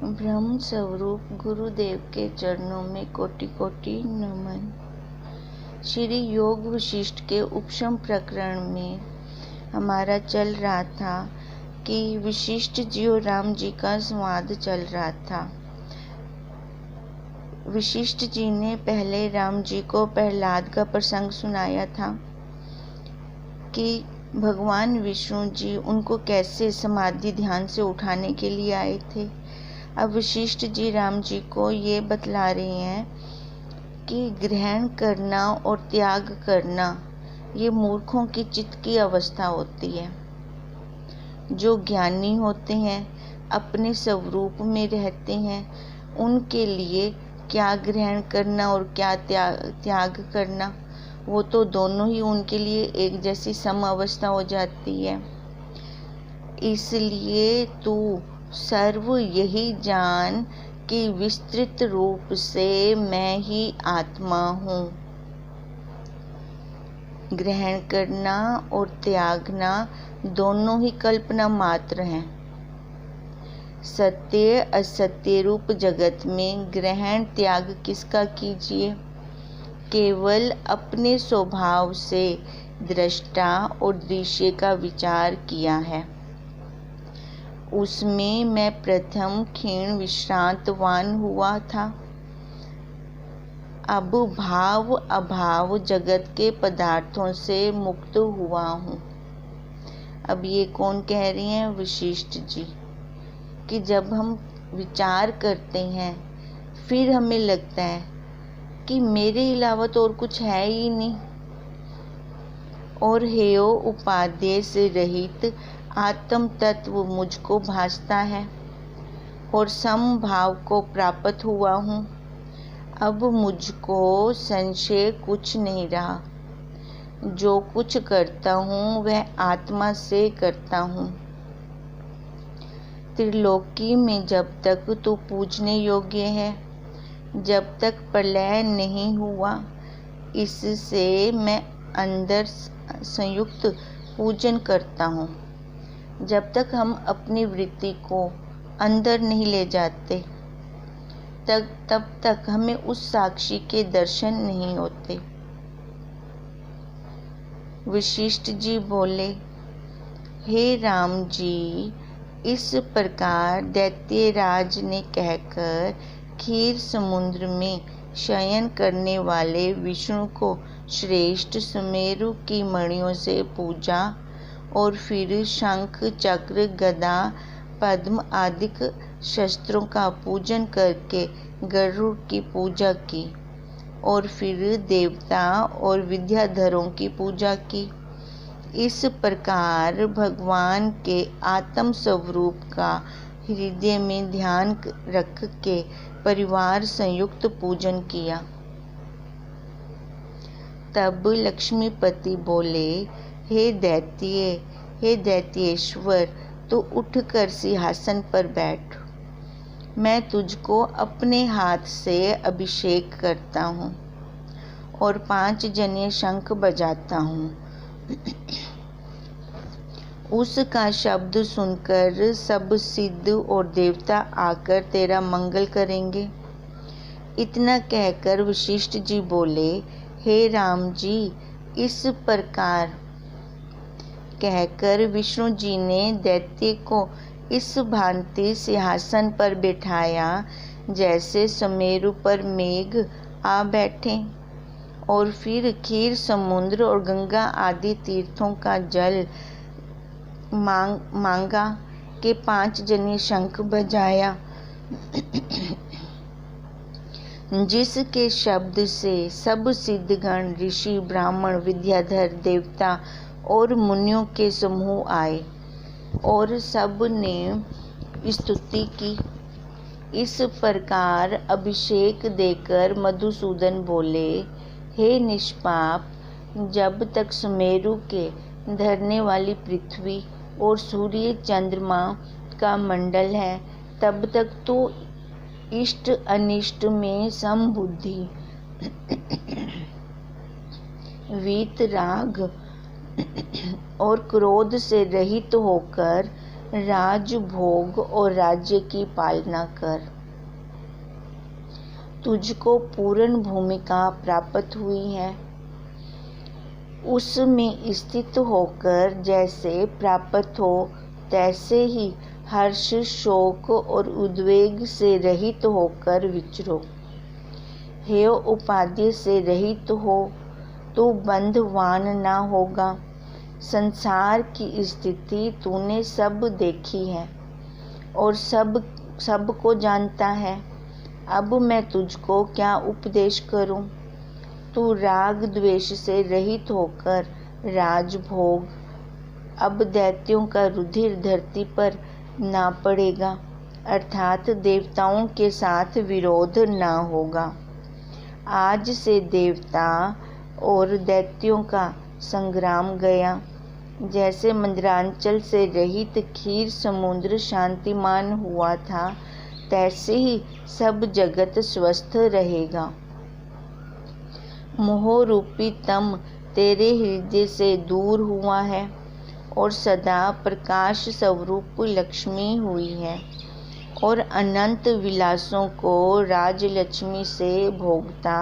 ब्रह्म स्वरूप गुरुदेव के चरणों में कोटि कोटि नमन। श्री योग वशिष्ठ के उपशम प्रकरण में हमारा चल रहा था कि वशिष्ठ जी और राम जी का संवाद चल रहा था। वशिष्ठ जी ने पहले राम जी को प्रहलाद का प्रसंग सुनाया था कि भगवान विष्णु जी उनको कैसे समाधि ध्यान से उठाने के लिए आए थे। अब वशिष्ठ जी राम जी को ये बतला रहे हैं कि ग्रहण करना और त्याग करना ये मूर्खों की चित्त की अवस्था होती है। जो ज्ञानी होते हैं, अपने स्वरूप में रहते हैं, उनके लिए क्या ग्रहण करना और क्या त्याग करना, वो तो दोनों ही उनके लिए एक जैसी सम अवस्था हो जाती है। इसलिए तू सर्व यही जान कि विस्तृत रूप से मैं ही आत्मा हूँ। ग्रहण करना और त्यागना दोनों ही कल्पना मात्र हैं। सत्य असत्य रूप जगत में ग्रहण त्याग किसका कीजिए? केवल अपने स्वभाव से दृष्टा और दृश्य का विचार किया है। उसमें मैं प्रथम क्षीण विश्रांतवान हुआ था। अब भाव अभाव जगत के पदार्थों से मुक्त हुआ हूँ। अब ये कौन कह रही हैं? वशिष्ठ जी। कि जब हम विचार करते हैं फिर हमें लगता है कि मेरे अलावा तो और कुछ है ही नहीं, और हेयो उपादेय से रहित आत्म तत्व मुझको भासता है और समभाव को प्राप्त हुआ हूँ। अब मुझको संशय कुछ नहीं रहा। जो कुछ करता हूँ वह आत्मा से करता हूँ। त्रिलोकी में जब तक तू पूजने योग्य है, जब तक प्रलय नहीं हुआ, इससे मैं अंदर संयुक्त पूजन करता हूँ। जब तक हम अपनी वृत्ति को अंदर नहीं ले जाते, तब तक हमें उस साक्षी के दर्शन नहीं होते। वशिष्ठ जी बोले, हे राम जी, इस प्रकार दैत्यराज ने कहकर क्षीर समुद्र में शयन करने वाले विष्णु को श्रेष्ठ सुमेरु की मणियों से पूजा और फिर शंख चक्र गदा पद्म आदि शस्त्रों का पूजन करके गरुड़ की पूजा की और फिर देवता और विद्याधरों की पूजा की। इस प्रकार भगवान के आत्म स्वरूप का हृदय में ध्यान रख के परिवार संयुक्त पूजन किया। तब लक्ष्मीपति बोले, हे दैत्येश्वर, तो उठकर सिंहासन पर बैठ। मैं तुझको अपने हाथ से अभिषेक करता हूँ और 5 जनीय शंख बजाता हूँ। उसका शब्द सुनकर सब सिद्ध और देवता आकर तेरा मंगल करेंगे। इतना कहकर वशिष्ठ जी बोले, हे राम जी, इस प्रकार कहकर विष्णु जी ने दैत्य को इस भांति सिंहासन पर बिठाया जैसे सुमेरु पर मेघ आ बैठे, और फिर क्षीर समुद्र और गंगा आदि तीर्थों का जल मांगा के 5 जनीय शंख बजाया, जिसके शब्द से सब सिद्धगण ऋषि ब्राह्मण विद्याधर देवता और मुनियों के समूह आए और सब ने स्तुति की। इस प्रकार अभिषेक देकर मधुसूदन बोले, हे निष्पाप, जब तक सुमेरु के धरने वाली पृथ्वी और सूर्य चंद्रमा का मंडल है, तब तक तो इष्ट अनिष्ट में समबुद्धि, वीत राग और क्रोध से रहित होकर राज भोग और राज्य की पालना कर। तुझको पूर्ण भूमिका प्राप्त हुई है, उसमें स्थित होकर जैसे प्राप्त हो तैसे ही हर्ष, शोक और उद्वेग से रहित होकर विचरो। हेय उपाधि से रहित हो तो बंधवान न होगा। संसार की स्थिति तूने सब देखी है और सब को जानता है। अब मैं तुझको क्या उपदेश करूं? तू राग द्वेष से रहित होकर राजभोग। अब दैत्यों का रुधिर धरती पर ना पड़ेगा, अर्थात देवताओं के साथ विरोध ना होगा। आज से देवता और दैत्यों का संग्राम गया। जैसे मंदरांचल से रहित क्षीर समुद्र शांतिमान हुआ था, तैसे ही सब जगत स्वस्थ रहेगा। मोह रूपी तम तेरे हृदय से दूर हुआ है और सदा प्रकाश स्वरूप लक्ष्मी हुई है और अनंत विलासों को राजलक्ष्मी से भोगता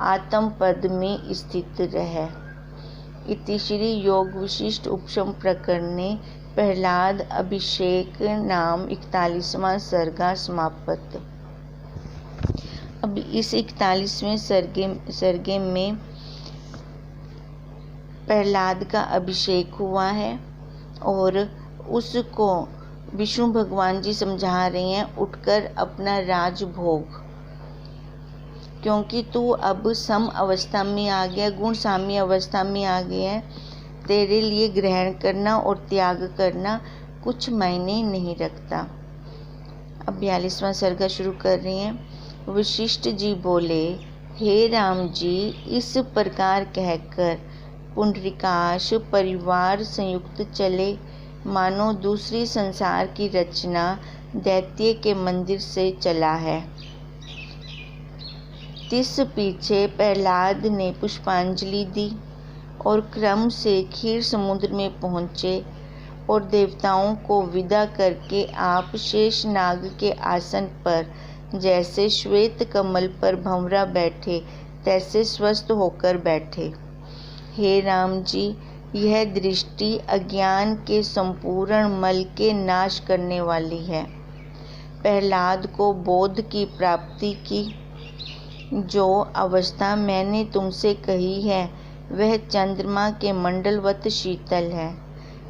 आत्म पद में स्थित रहे। इति श्री योग विशिष्ट उपशम प्रकरणे प्रहलाद अभिषेक नाम 41वां सर्गा समाप्त। अब इस 41वें सर्गे में प्रहलाद का अभिषेक हुआ है और उसको विष्णु भगवान जी समझा रहे हैं, उठकर अपना राजभोग, क्योंकि तू अब सम अवस्था में आ गया, गुण साम्य अवस्था में आ गया है। तेरे लिए ग्रहण करना और त्याग करना कुछ मायने नहीं रखता। अब 42वां सर्गा शुरू कर रहे हैं। वशिष्ठ जी बोले, हे राम जी, इस प्रकार कहकर पुंडरीकाक्ष परिवार संयुक्त चले, मानो दूसरी संसार की रचना दैत्य के मंदिर से चला है। तिस पीछे प्रहलाद ने पुष्पांजलि दी और क्रम से क्षीर समुद्र में पहुँचे और देवताओं को विदा करके आप शेषनाग के आसन पर जैसे श्वेत कमल पर भंवरा बैठे तैसे स्वस्थ होकर बैठे। हे राम जी, यह दृष्टि अज्ञान के संपूर्ण मल के नाश करने वाली है। प्रहलाद को बोध की प्राप्ति की। जो अवस्था मैंने तुमसे कही है वह चंद्रमा के मंडलवत शीतल है।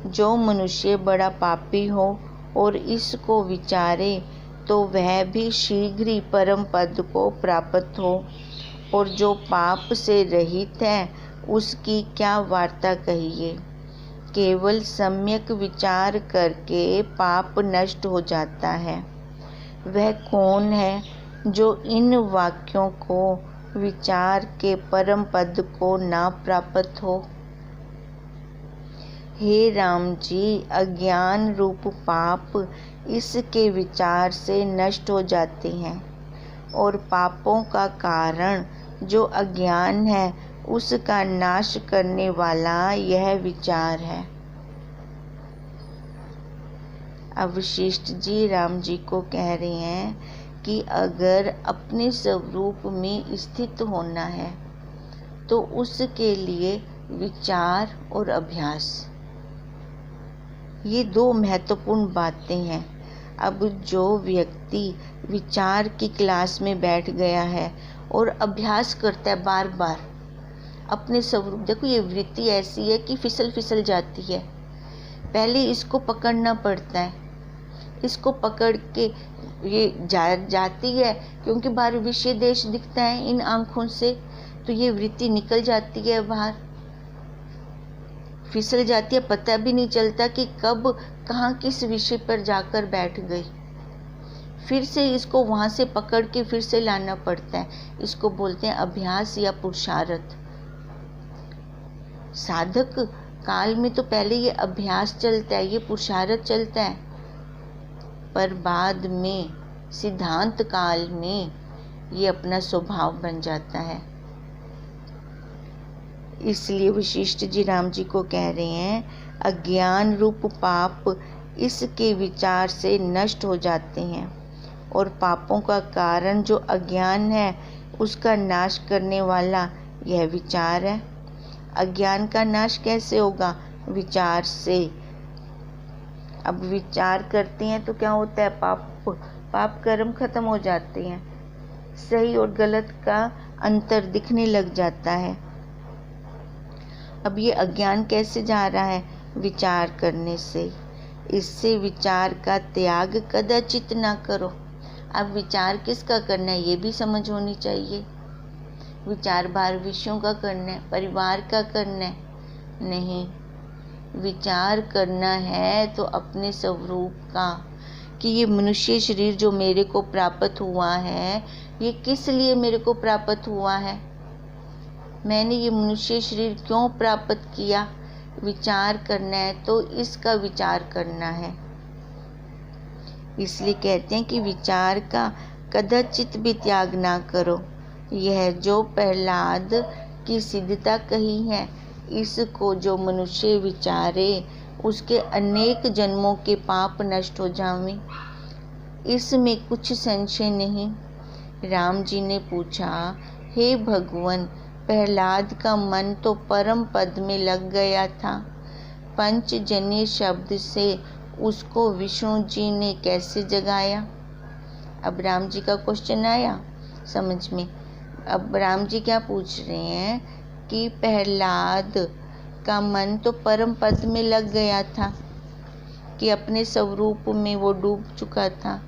जो मनुष्य बड़ा पापी हो और इसको विचारे तो वह भी शीघ्र ही परम पद को प्राप्त हो, और जो पाप से रहित है उसकी क्या वार्ता कहिए। केवल सम्यक विचार करके पाप नष्ट हो जाता है। वह कौन है जो इन वाक्यों को विचार के परम पद को ना प्राप्त हो। हे राम जी, अज्ञान रूप पाप इसके विचार से नष्ट हो जाते हैं और पापों का कारण जो अज्ञान है उसका नाश करने वाला यह विचार है। अब वशिष्ठ जी राम जी को कह रहे हैं कि अगर अपने स्वरूप में स्थित होना है तो उसके लिए विचार और अभ्यास, ये दो महत्वपूर्ण बातें हैं। अब जो व्यक्ति विचार की क्लास में बैठ गया है और अभ्यास करता है बार बार अपने स्वरूप, देखो ये वृत्ति ऐसी है कि फिसल जाती है। पहले इसको पकड़ना पड़ता है, इसको पकड़ के ये जाती है, क्योंकि बाहर विषय देश दिखता है इन आँखों से, तो ये वृत्ति निकल जाती है बाहर, फिसल जाती है। पता भी नहीं चलता कि कब कहाँ किस विषय पर जाकर बैठ गई। फिर से इसको वहाँ से पकड़ के फिर से लाना पड़ता है। इसको बोलते हैं अभ्यास या पुरुषार्थ। साधक काल में तो पहले ये अभ्यास चलता है, ये पुरुषार्थ चलता है, पर बाद में सिद्धांत काल में ये अपना स्वभाव बन जाता है। इसलिए वशिष्ठ जी राम जी को कह रहे हैं, अज्ञान रूप पाप इसके विचार से नष्ट हो जाते हैं, और पापों का कारण जो अज्ञान है उसका नाश करने वाला यह विचार है। अज्ञान का नाश कैसे होगा? विचार से। अब विचार करते हैं तो क्या होता है? पाप कर्म खत्म हो जाते हैं, सही और गलत का अंतर दिखने लग जाता है। अब ये अज्ञान कैसे जा रहा है? विचार करने से। इससे विचार का त्याग कदाचित ना करो। अब विचार किसका करना है ये भी समझ होनी चाहिए। विचार बाहर विषयों का करना है, परिवार का करना है? नहीं, विचार करना है तो अपने स्वरूप का, कि ये मनुष्य शरीर जो मेरे को प्राप्त हुआ है, ये किस लिए मेरे को प्राप्त हुआ है, मैंने ये मनुष्य शरीर क्यों प्राप्त किया। विचार करना है तो इसका विचार करना है। इसलिए कहते हैं कि विचार का कदाचित भी त्याग ना करो। यह जो प्रहलाद की सिद्धता कही है, इसको जो मनुष्य विचारे उसके अनेक जन्मों के पाप नष्ट हो जावें, इसमें कुछ संशय नहीं। राम जी ने पूछा, हे भगवान, प्रहलाद का मन तो परम पद में लग गया था, पंचजन्य शब्द से उसको विष्णु जी ने कैसे जगाया। अब राम जी का क्वेश्चन आया समझ में। अब राम जी क्या पूछ रहे हैं कि प्रहलाद का मन तो परम पद में लग गया था, कि अपने स्वरूप में वो डूब चुका था।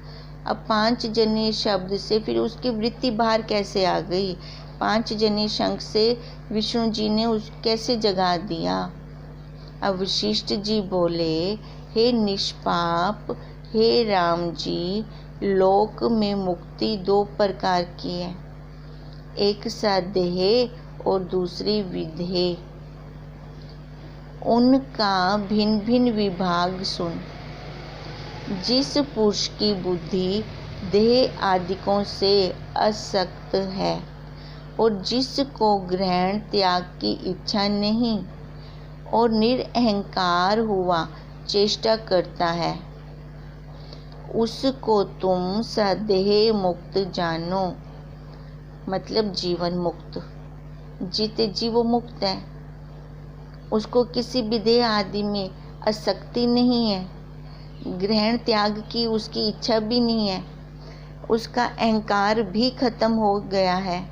अब पांचजन्य शब्द से फिर उसकी वृत्ति बाहर कैसे आ गई? पांचजन्य शंख से विष्णु जी ने उस कैसे जगा दिया। अब वशिष्ठ जी बोले, हे निष्पाप, हे राम जी, लोक में मुक्ति दो प्रकार की है, एक सदेह और दूसरी विदेह। उनका भिन्न भिन्न विभाग सुन। जिस पुरुष की बुद्धि देह आदिकों से असक्त है और जिसको ग्रहण त्याग की इच्छा नहीं और निरअहंकार हुआ चेष्टा करता है, उसको तुम सदेह मुक्त जानो, मतलब जीवन मुक्त। जीते जी वो मुक्त है, उसको किसी भी देह आदि में आसक्ति नहीं है, ग्रहण त्याग की उसकी इच्छा भी नहीं है, उसका अहंकार भी खत्म हो गया है।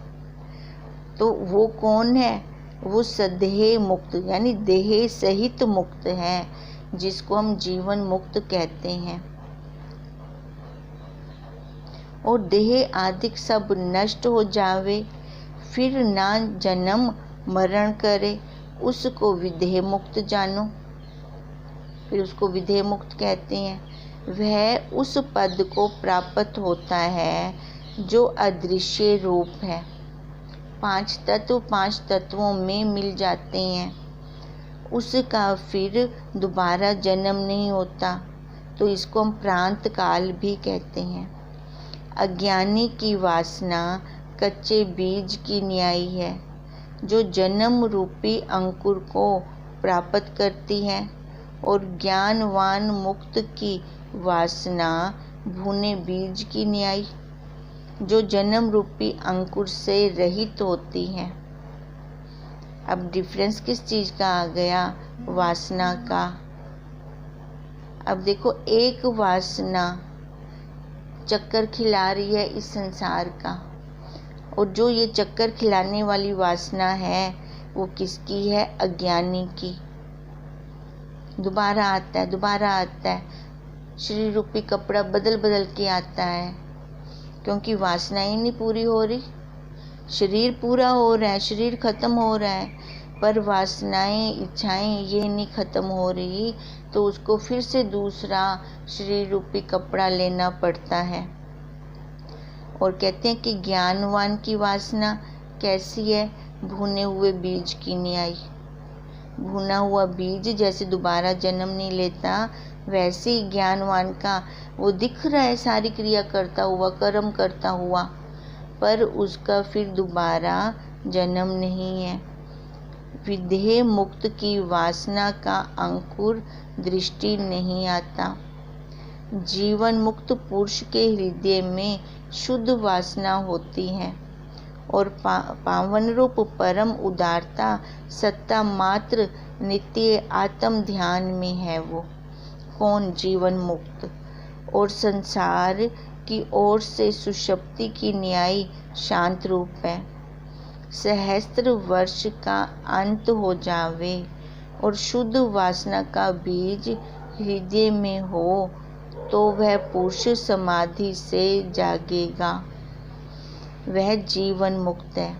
तो वो कौन है? वो सदेह मुक्त, यानी देह सहित मुक्त है, जिसको हम जीवन मुक्त कहते हैं। और देह आदि सब नष्ट हो जावे, फिर ना जन्म मरण करे, उसको विदेह मुक्त जानो। फिर उसको विदेह मुक्त कहते हैं। वह उस पद को प्राप्त होता है जो अदृश्य रूप है। पांच तत्वों में मिल जाते हैं, उसका फिर दोबारा जन्म नहीं होता, तो इसको हम प्रांत काल भी कहते हैं। अज्ञानी की वासना कच्चे बीज की न्यायी है, जो जन्म रूपी अंकुर को प्राप्त करती है, और ज्ञानवान मुक्त की वासना भुने बीज की न्यायी, जो जन्म रूपी अंकुर से रहित होती है। अब डिफरेंस किस चीज का आ गया? वासना का। अब देखो, एक वासना चक्कर खिला रही है इस संसार का, और जो ये चक्कर खिलाने वाली वासना है वो किसकी है? अज्ञानी की। दोबारा आता है, दोबारा आता है, शरीर रूपी कपड़ा बदल बदल के आता है, क्योंकि वासना ही नहीं पूरी हो रही। शरीर पूरा हो रहा है, शरीर खत्म हो रहा है, पर वासनाएं, इच्छाएं ये नहीं खत्म हो रही, तो उसको फिर से दूसरा शरीर रूपी कपड़ा लेना पड़ता है। और कहते हैं कि ज्ञानवान की वासना कैसी है? भुने हुए बीज की न्यायी। भुना हुआ बीज जैसे दोबारा जन्म नहीं लेता, वैसे ही ज्ञानवान का वो दिख रहा है सारी क्रिया करता हुआ, कर्म करता हुआ, पर उसका फिर दोबारा जन्म नहीं है। विधेय मुक्त की वासना का अंकुर दृष्टि नहीं आता। जीवन मुक्त पुरुष के हृदय में शुद्ध वासना होती है और पावन रूप परम उदारता सत्ता मात्र नित्य आत्म ध्यान में है। वो कौन? जीवन मुक्त। और संसार की ओर से सुषुप्ति की न्याय शांत रूप है। सहस्त्र वर्ष का अंत हो जावे और शुद्ध वासना का बीज हृदय में हो तो वह पुरुष समाधि से जागेगा, वह जीवन मुक्त है।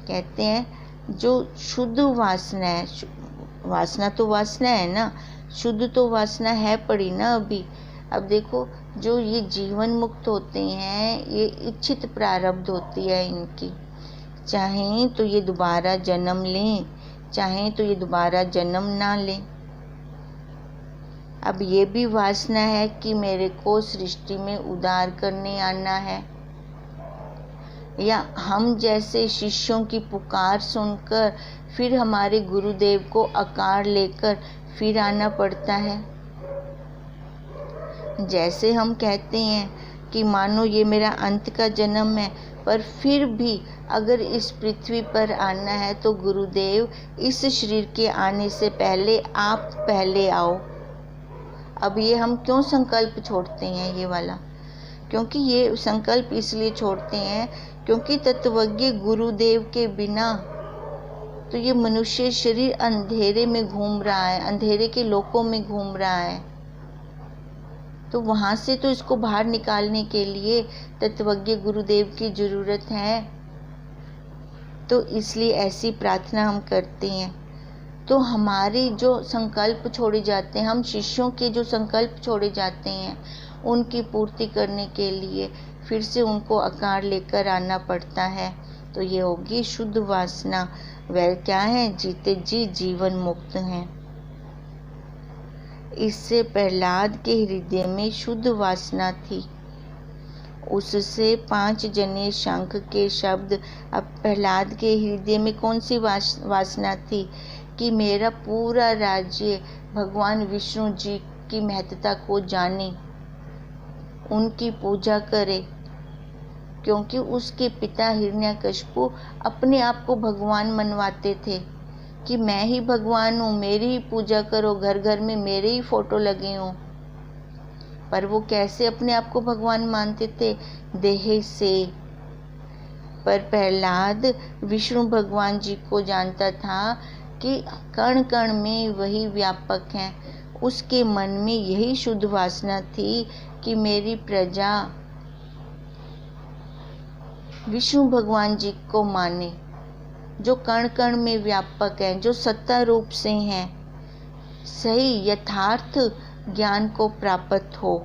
कहते हैं जो शुद्ध वासना है, वासना तो वासना है ना, शुद्ध तो वासना है पड़ी ना अभी। अब देखो जो ये जीवन मुक्त होते हैं ये इच्छित प्रारब्ध होती है इनकी, चाहें तो ये दोबारा जन्म लें, चाहें तो ये दोबारा जन्म ना लें। अब ये भी वासना है कि मेरे को सृष्टि में उद्धार करने आना है, या हम जैसे शिष्यों की पुकार सुनकर फिर हमारे गुरुदेव को आकार लेकर फिर आना पड़ता है। जैसे हम कहते हैं कि मानो ये मेरा अंत का जन्म है, पर फिर भी अगर इस पृथ्वी पर आना है तो गुरुदेव इस शरीर के आने से पहले आप पहले आओ। अब ये हम क्यों संकल्प छोड़ते हैं ये वाला? क्योंकि ये संकल्प इसलिए छोड़ते हैं क्योंकि तत्वज्ञ गुरुदेव के बिना तो ये मनुष्य शरीर अंधेरे में घूम रहा है, अंधेरे के लोकों में घूम रहा है। तो वहाँ से तो इसको बाहर निकालने के लिए तत्वज्ञ गुरुदेव की ज़रूरत है। तो इसलिए ऐसी प्रार्थना हम करते हैं। तो हमारे जो संकल्प छोड़े जाते हैं, हम शिष्यों के जो संकल्प छोड़े जाते हैं, उनकी पूर्ति करने के लिए फिर से उनको आकार लेकर आना पड़ता है। तो ये होगी शुद्ध वासना। वह क्या है? जीते जी जीवन मुक्त हैं। इससे प्रहलाद के हृदय में शुद्ध वासना थी। उससे 5 जने शंख के शब्द। अब प्रहलाद के हृदय में कौन सी वासना थी? कि मेरा पूरा राज्य भगवान विष्णु जी की महत्ता को जाने, उनकी पूजा करे। क्योंकि उसके पिता हिरण्यकशिपु अपने आप को भगवान मनवाते थे कि मैं ही भगवान हूँ, मेरी ही पूजा करो, घर घर में मेरे ही फोटो लगे हों। पर वो कैसे अपने आप को भगवान मानते थे? देह से। पर प्रहलाद विष्णु भगवान जी को जानता था कि कण कण में वही व्यापक हैं। उसके मन में यही शुद्ध वासना थी कि मेरी प्रजा विष्णु भगवान जी को माने, जो कण कण में व्यापक हैं, जो सत्ता रूप से हैं, सही यथार्थ ज्ञान को प्राप्त हो।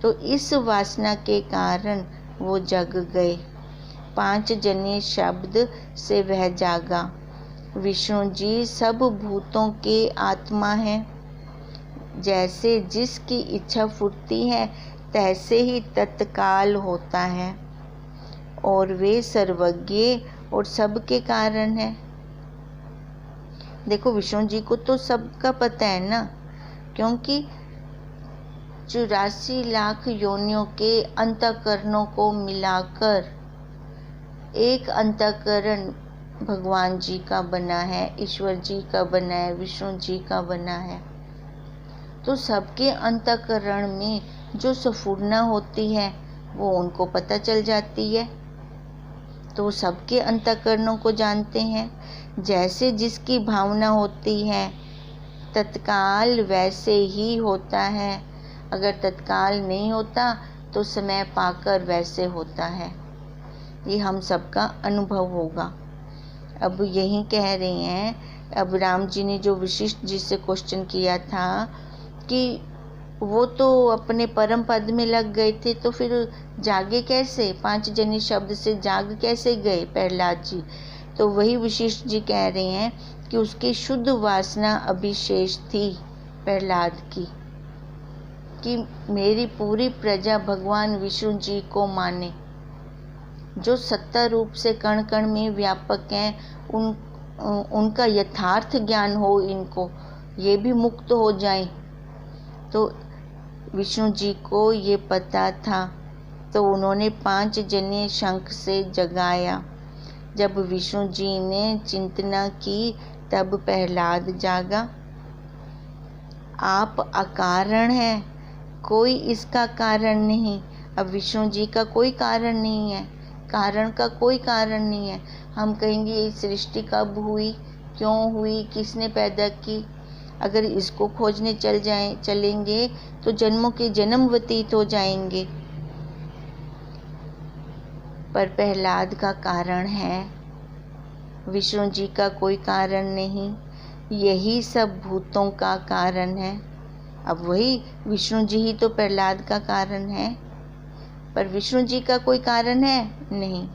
तो इस वासना के कारण वो जग गए। 5 जने शब्द से वह जागा। विष्णु जी सब भूतों के आत्मा हैं। जैसे जिसकी इच्छा फूटती है तैसे ही तत्काल होता है, और वे सर्वज्ञ और सबके कारण है। देखो विष्णु जी को तो सबका पता है ना, क्योंकि 84 लाख योनियों के अंतःकरणों को मिलाकर एक अंतःकरण भगवान जी का बना है, ईश्वर जी का बना है, विष्णु जी का बना है। तो सबके अंतःकरण में जो स्फुरना होती है वो उनको पता चल जाती है। तो सबके अंतःकरणों को जानते हैं। जैसे जिसकी भावना होती है तत्काल वैसे ही होता है। अगर तत्काल नहीं होता तो समय पाकर वैसे होता है। ये हम सबका अनुभव होगा। अब यही कह रहे हैं। अब राम जी ने जो वशिष्ठ जी से क्वेश्चन किया था कि वो तो अपने परम पद में लग गए थे, तो फिर जागे कैसे? 5 जने शब्द से जाग कैसे गए प्रहलाद जी? तो वही वशिष्ठ जी कह रहे हैं कि उसकी शुद्ध वासना अभिशेष थी प्रहलाद की, कि मेरी पूरी प्रजा भगवान विष्णु जी को माने, जो सत्ता रूप से कण कण में व्यापक हैं, उनका यथार्थ ज्ञान हो, इनको ये भी मुक्त हो जाएं। तो विष्णु जी को ये पता था, तो उन्होंने 5 जने शंख से जगाया। जब विष्णु जी ने चिंतना की तब प्रहलाद जागा। आप अकारण हैं, कोई इसका कारण नहीं। अब विष्णु जी का कोई कारण नहीं है, कारण का कोई कारण नहीं है। हम कहेंगे ये सृष्टि कब हुई, क्यों हुई, किसने पैदा की, अगर इसको खोजने चलेंगे तो जन्मों के जन्म व्यतीत हो जाएंगे। पर प्रहलाद का कारण है, विष्णु जी का कोई कारण नहीं। यही सब भूतों का कारण है। अब वही विष्णु जी ही तो प्रहलाद का कारण है, पर विष्णु जी का कोई कारण है नहीं।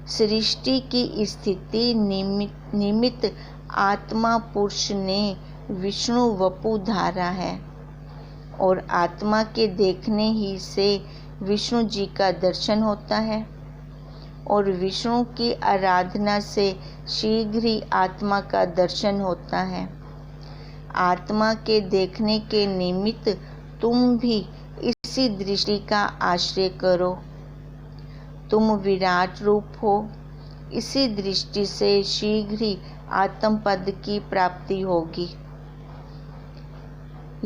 सृष्टि की स्थिति निमित्त आत्मा पुरुष ने विष्णु वपु धारा है, और आत्मा के देखने ही से विष्णु जी का दर्शन होता है, और विष्णु की आराधना से शीघ्र ही आत्मा का दर्शन होता है। आत्मा के देखने के निमित्त तुम भी इसी दृष्टि का आश्रय करो। तुम विराट रूप हो, इसी दृष्टि से शीघ्र ही आत्म पद की प्राप्ति होगी।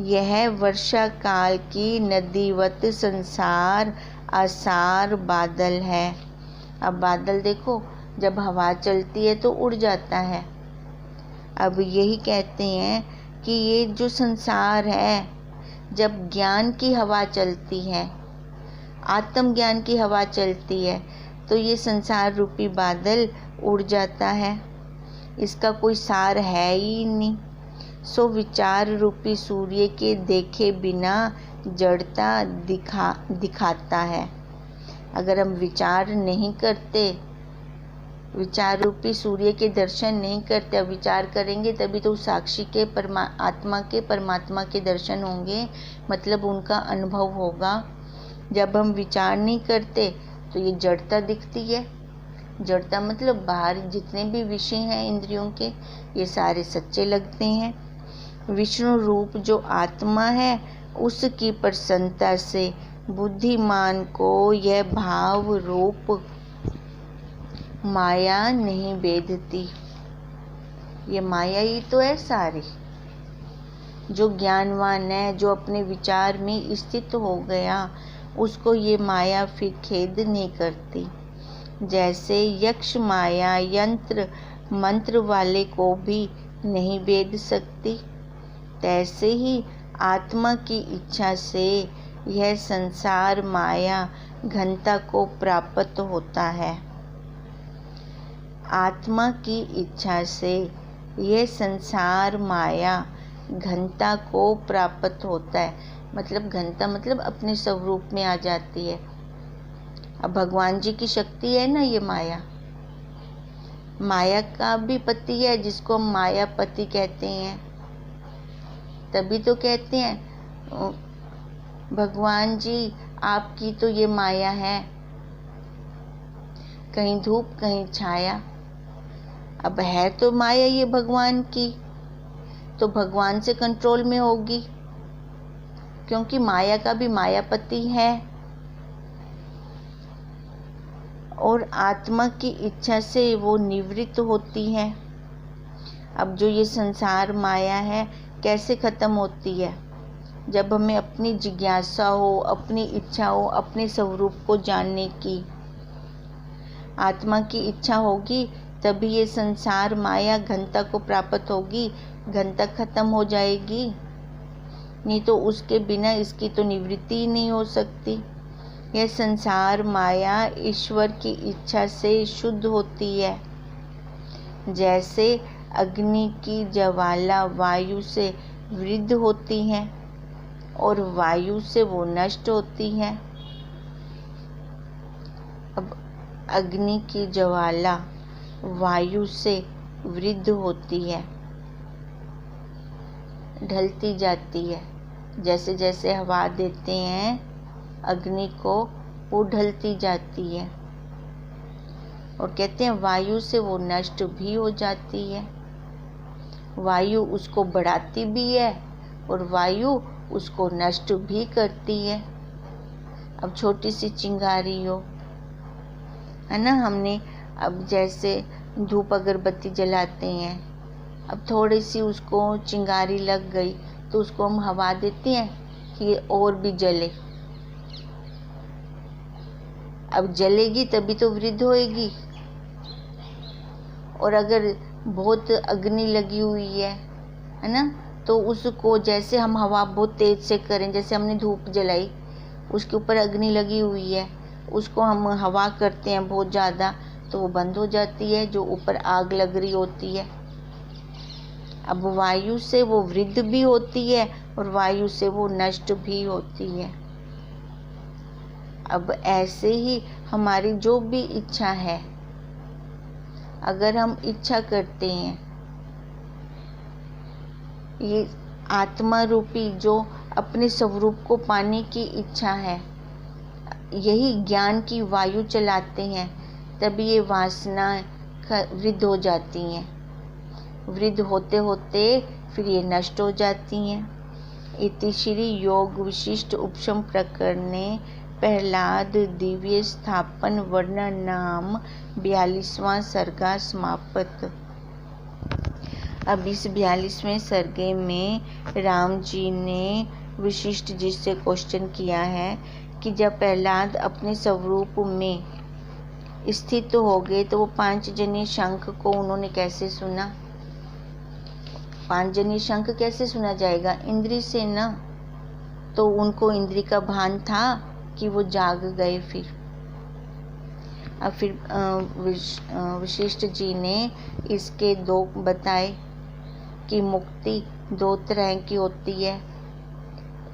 यह वर्षा काल की नदीवत संसार असार बादल है। अब बादल देखो, जब हवा चलती है तो उड़ जाता है। अब यही कहते हैं कि ये जो संसार है, जब ज्ञान की हवा चलती है, आत्मज्ञान की हवा चलती है, तो ये संसार रूपी बादल उड़ जाता है। इसका कोई सार है ही नहीं। सो विचार रूपी सूर्य के देखे बिना जड़ता दिखाता है। अगर हम विचार नहीं करते, विचार रूपी सूर्य के दर्शन नहीं करते, अब विचार करेंगे तभी तो साक्षी के परमात्मा के दर्शन होंगे, मतलब उनका अनुभव होगा। जब हम विचार नहीं करते तो ये जड़ता दिखती है। जड़ता मतलब बाहर जितने भी विषय हैं इंद्रियों के, ये सारे सच्चे लगते हैं। विष्णु रूप जो आत्मा है, उसकी प्रसन्नता से बुद्धिमान को यह भाव रूप माया नहीं भेदती। ये माया ही तो है सारी। जो ज्ञानवान है, जो अपने विचार में स्थित हो गया, उसको ये माया फिर खेद नहीं करती। जैसे यक्ष माया यंत्र मंत्र वाले को भी नहीं भेद सकती, तैसे ही आत्मा की इच्छा से यह संसार माया घनता को प्राप्त होता है। आत्मा की इच्छा से यह संसार माया घनता को प्राप्त होता है। मतलब घनता मतलब अपने स्वरूप में आ जाती है। अब भगवान जी की शक्ति है ना ये माया। माया का भी पति है, जिसको हम मायापति कहते हैं। तभी तो कहते हैं भगवान जी आपकी तो ये माया है, कहीं धूप कहीं छाया। अब है तो माया ये भगवान की, तो भगवान से कंट्रोल में होगी, क्योंकि माया का भी मायापति है। और आत्मा की इच्छा से वो निवृत्त होती है। अब जो ये संसार माया है कैसे ख़त्म होती है? जब हमें अपनी जिज्ञासा हो, अपनी इच्छा हो, अपने स्वरूप को जानने की। आत्मा की इच्छा होगी तभी ये संसार माया घनता को प्राप्त होगी, घनता खत्म हो जाएगी। नहीं तो उसके बिना इसकी तो निवृत्ति ही नहीं हो सकती। यह संसार माया ईश्वर की इच्छा से शुद्ध होती है। जैसे अग्नि की ज्वाला वायु से वृद्ध होती है और वायु से वो नष्ट होती है। अब अग्नि की ज्वाला वायु से वृद्ध होती है, ढलती जाती है। जैसे जैसे हवा देते हैं अग्नि को, वो ढलती जाती है। और कहते हैं वायु से वो नष्ट भी हो जाती है। वायु उसको बढ़ाती भी है और वायु उसको नष्ट भी करती है। अब छोटी सी चिंगारी हो, है ना, हमने अब जैसे धूप अगरबत्ती जलाते हैं, अब थोड़ी सी उसको चिंगारी लग गई तो उसको हम हवा देते हैं कि ये और भी जले। अब जलेगी तभी तो वृद्धि होएगी। और अगर बहुत अग्नि लगी हुई है ना, तो उसको जैसे हम हवा बहुत तेज से करें, जैसे हमने धूप जलाई, उसके ऊपर अग्नि लगी हुई है, उसको हम हवा करते हैं बहुत ज़्यादा तो वो बंद हो जाती है, जो ऊपर आग लग रही होती है। अब वायु से वो वृद्धि भी होती है और वायु से वो नष्ट भी होती है। अब ऐसे ही हमारी जो भी इच्छा है, अगर हम इच्छा करते हैं, ये आत्मा रूपी जो अपने स्वरूप को पाने की इच्छा है, यही ज्ञान की वायु चलाते हैं, तभी ये वासना वृद्ध हो जाती हैं। वृद्ध होते होते फिर ये नष्ट हो जाती हैं। इति श्री योग विशिष्ट उपशम प्रकरणे प्रहलाद दिव्य स्थापन वर्णन नाम 42वां सर्गा समाप्त। अब इस 42वें सर्गे में राम जी ने विशिष्ट जी से क्वेश्चन किया है कि जब प्रहलाद अपने स्वरूप में स्थित हो गए तो वो पांचजन्य शंख को उन्होंने कैसे सुना। पांचजन्य शंख कैसे सुना जाएगा, इंद्री से ना। तो उनको इंद्री का भान था कि वो जाग गए। फिर विशिष्ट जी ने इसके दो बताए कि मुक्ति दो तरह की होती है,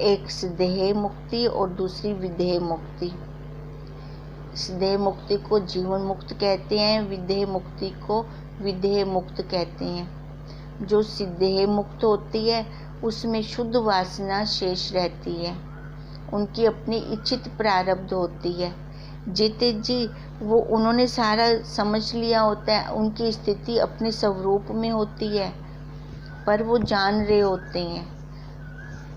एक स्देह मुक्ति और दूसरी विदेह मुक्ति। स्देह मुक्ति को जीवन मुक्त कहते हैं, विदेह मुक्ति को विदेह मुक्त कहते हैं। जो सिद्धेह मुक्त होती है उसमें शुद्ध वासना शेष रहती है, उनकी अपनी इच्छित प्रारब्ध होती है। जीते जी वो उन्होंने सारा समझ लिया होता है, उनकी स्थिति अपने स्वरूप में होती है, पर वो जान रहे होते हैं।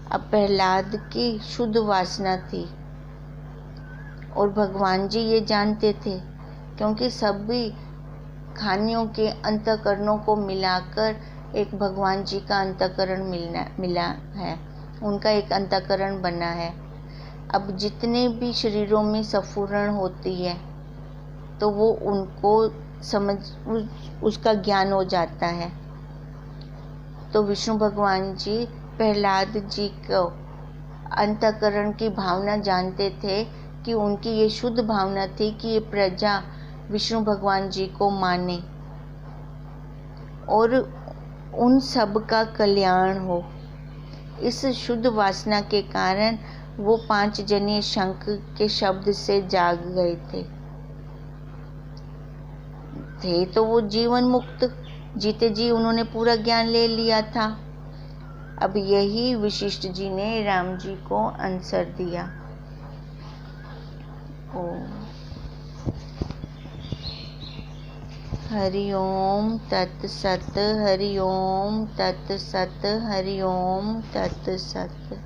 अब प्रहलाद की शुद्ध वासना थी और भगवान जी ये जानते थे, क्योंकि सभी खानियों के अंतःकरणों को मिलाकर एक भगवान जी का अंतःकरण मिला है, उनका एक अंतःकरण बना है। अब जितने भी शरीरों में स्फुरण होती है तो वो उनको समझ उसका ज्ञान हो जाता है। तो विष्णु भगवान जी प्रहलाद जी को अंतःकरण की भावना जानते थे कि उनकी ये शुद्ध भावना थी कि ये प्रजा विष्णु भगवान जी को माने और उन सब का कल्याण हो। इस शुद्ध वासना के कारण वो पांचजन्य शंख के शब्द से जाग गए थे तो वो जीवन मुक्त, जीते जी उन्होंने पूरा ज्ञान ले लिया था। अब यही विशिष्ट जी ने राम जी को आंसर दिया। हरि ओम तत्सत, हरि ओम तत्सत, हरि ओम तत्सत।